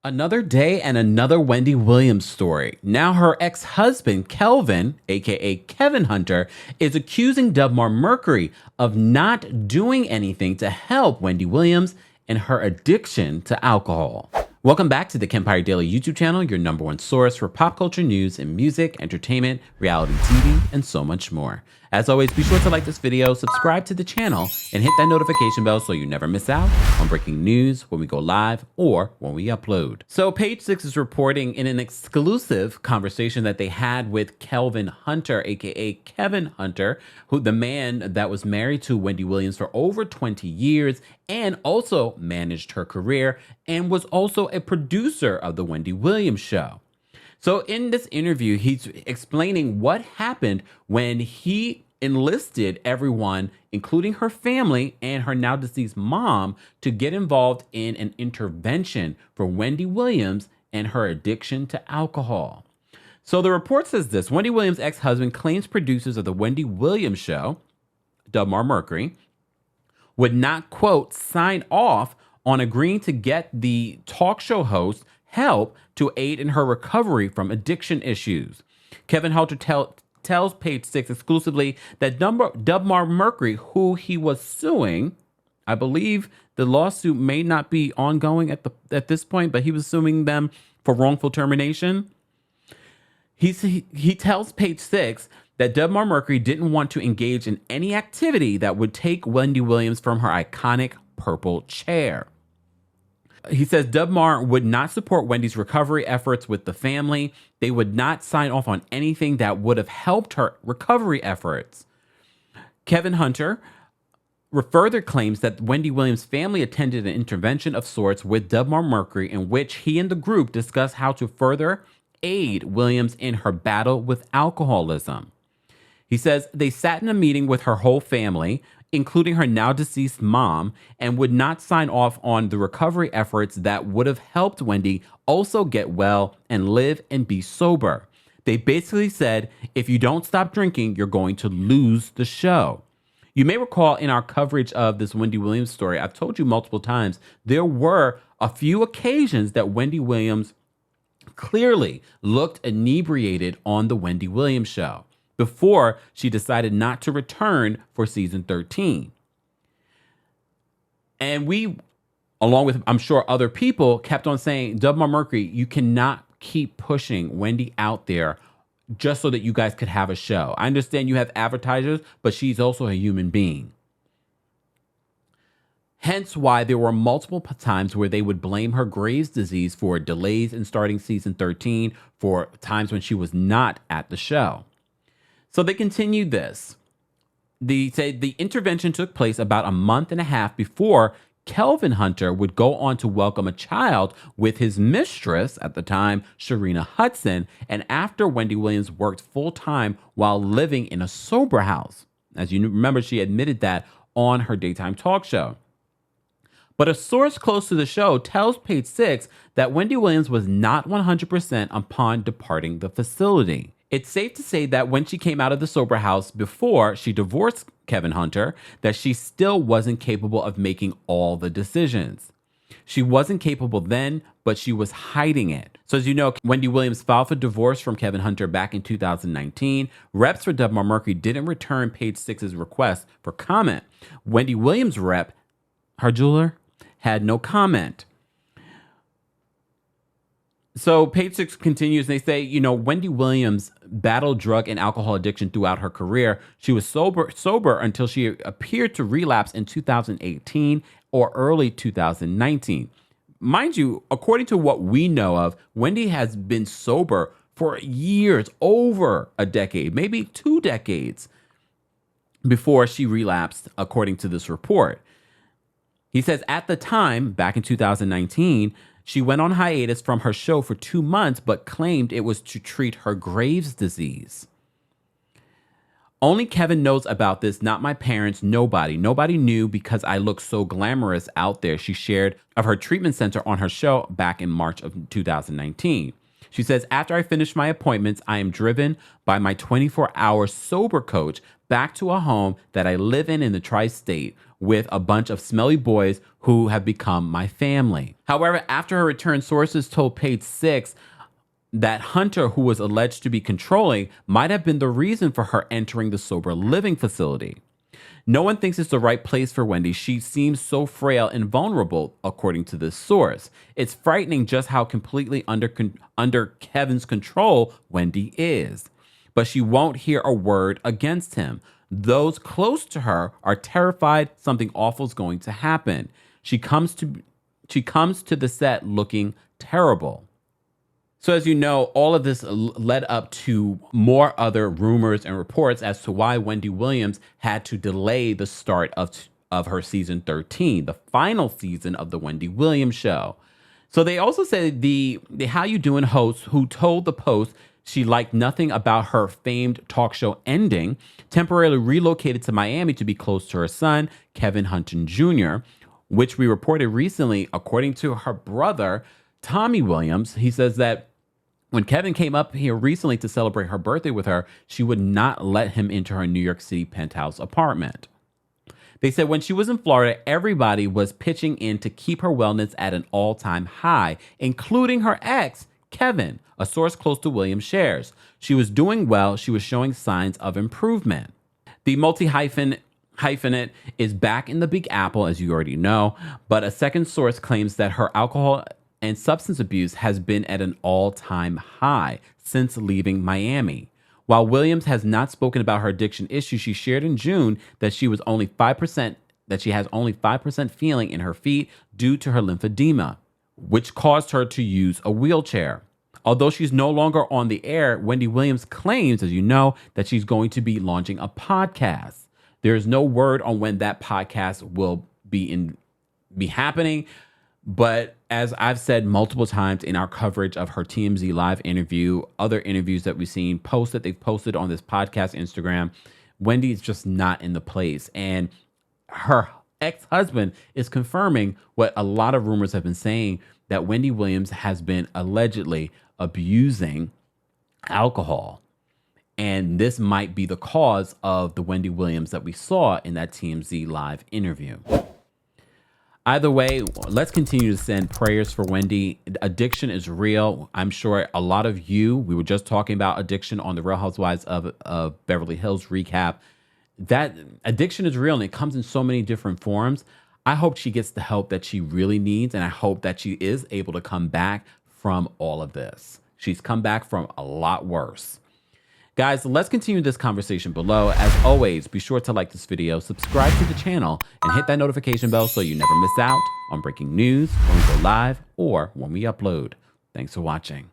Another day and another Wendy Williams story. Now her ex-husband, Kelvin, aka Kevin Hunter, is accusing debar-mercury of not doing anything to help Wendy Williams and her addiction to alcohol. Welcome back to the Kempire Daily YouTube channel, your number one source for pop culture news and music, entertainment, reality TV, and so much more. As always, be sure to like this video, subscribe to the channel, and hit that notification bell so you never miss out on breaking news when we go live or when we upload. So Page Six is reporting in an exclusive conversation that they had with Kelvin Hunter, aka Kevin Hunter, who the man that was married to Wendy Williams for over 20 years and also managed her career and was also a producer of the Wendy Williams Show. So in this interview, he's explaining what happened when he enlisted everyone, including her family and her now deceased mom, to get involved in an intervention for Wendy Williams and her addiction to alcohol. So the report says this: Wendy Williams' ex-husband claims producers of the Wendy Williams Show, debar-mercury, would not, quote, sign off on agreeing to get the talk show host help to aid in her recovery from addiction issues. Kevin Hunter tells Page Six exclusively that debar-mercury, who he was suing, I believe the lawsuit may not be ongoing at this point, but he was suing them for wrongful termination. He tells Page Six that debar-mercury didn't want to engage in any activity that would take Wendy Williams from her iconic purple chair. He says debar would not support Wendy's recovery efforts with the family. They would not sign off on anything that would have helped her recovery efforts. Kevin Hunter further claims that Wendy Williams' family attended an intervention of sorts with debar-mercury in which he and the group discussed how to further aid Williams in her battle with alcoholism. He says they sat in a meeting with her whole family, including her now deceased mom, and would not sign off on the recovery efforts that would have helped Wendy also get well and live and be sober. They basically said, if you don't stop drinking, you're going to lose the show. You may recall in our coverage of this Wendy Williams story, I've told you multiple times, there were a few occasions that Wendy Williams clearly looked inebriated on the Wendy Williams Show before she decided not to return for season 13. And we, along with, I'm sure, other people, kept on saying, debar-mercury, you cannot keep pushing Wendy out there just so that you guys could have a show. I understand you have advertisers, but she's also a human being. Hence why there were multiple times where they would blame her Graves' disease for delays in starting season 13, for times when she was not at the show. So they continued this. They said the intervention took place about a month and a half before Kelvin Hunter would go on to welcome a child with his mistress at the time, Sharina Hudson, and after Wendy Williams worked full-time while living in a sober house. As you remember, she admitted that on her daytime talk show. But a source close to the show tells Page Six that Wendy Williams was not 100% upon departing the facility. It's safe to say that when she came out of the sober house before she divorced Kevin Hunter, that she still wasn't capable of making all the decisions. She wasn't capable then, but she was hiding it. So as you know, Wendy Williams filed for divorce from Kevin Hunter back in 2019. Reps for debar-mercury didn't return Page Six's request for comment. Wendy Williams' rep, her jeweler, had no comment. So Page Six continues, and they say, you know, Wendy Williams battled drug and alcohol addiction throughout her career. She was sober until she appeared to relapse in 2018 or early 2019. Mind you, according to what we know of, Wendy has been sober for years, over a decade, maybe 2 decades before she relapsed, according to this report. He says at the time, back in 2019, she went on hiatus from her show for 2 months, but claimed it was to treat her Graves' disease. Only Kevin knows about this, not my parents, nobody. Nobody knew because I look so glamorous out there, she shared of her treatment center on her show back in March of 2019. She says, after I finish my appointments, I am driven by my 24-hour sober coach back to a home that I live in the tri-state with a bunch of smelly boys who have become my family. However, after her return, sources told Page Six that Hunter, who was alleged to be controlling, might have been the reason for her entering the sober living facility. No one thinks it's the right place for Wendy. She seems so frail and vulnerable, according to this source. It's frightening just how completely under Kevin's control Wendy is. But she won't hear a word against him. Those close to her are terrified something awful is going to happen. She comes to the set looking terrible. So as you know, all of this led up to more other rumors and reports as to why Wendy Williams had to delay the start of her season 13, the final season of the Wendy Williams Show. So they also said the How You Doing host, who told the Post she liked nothing about her famed talk show ending, temporarily relocated to Miami to be close to her son, Kevin Hunter Jr., which we reported recently, according to her brother, Tommy Williams. He says that when Kevin came up here recently to celebrate her birthday with her, she would not let him into her New York City penthouse apartment. They said when she was in Florida, everybody was pitching in to keep her wellness at an all-time high, including her ex, Kevin, a source close to Williams shares. She was doing well. She was showing signs of improvement. The multi-hyphenate is back in the Big Apple, as you already know, but a second source claims that her alcohol and substance abuse has been at an all-time high since leaving Miami. While Williams has not spoken about her addiction issue, she shared in June that she has only 5% feeling in her feet due to her lymphedema, which caused her to use a wheelchair. Although she's no longer on the air, Wendy Williams claims, as you know, that she's going to be launching a podcast. There is no word on when that podcast will be happening. But as I've said multiple times in our coverage of her TMZ live interview, other interviews that we've seen, posts that they've posted on this podcast Instagram, Wendy is just not in the place. And her ex-husband is confirming what a lot of rumors have been saying, that Wendy Williams has been allegedly abusing alcohol. And this might be the cause of the Wendy Williams that we saw in that TMZ live interview. Either way, let's continue to send prayers for Wendy. Addiction is real. I'm sure a lot of you, we were just talking about addiction on the Real Housewives of Beverly Hills recap. That addiction is real and it comes in so many different forms. I hope she gets the help that she really needs, and I hope that she is able to come back from all of this. She's come back from a lot worse. Guys, let's continue this conversation below. As always, be sure to like this video, subscribe to the channel, and hit that notification bell so you never miss out on breaking news when we go live or when we upload. Thanks for watching.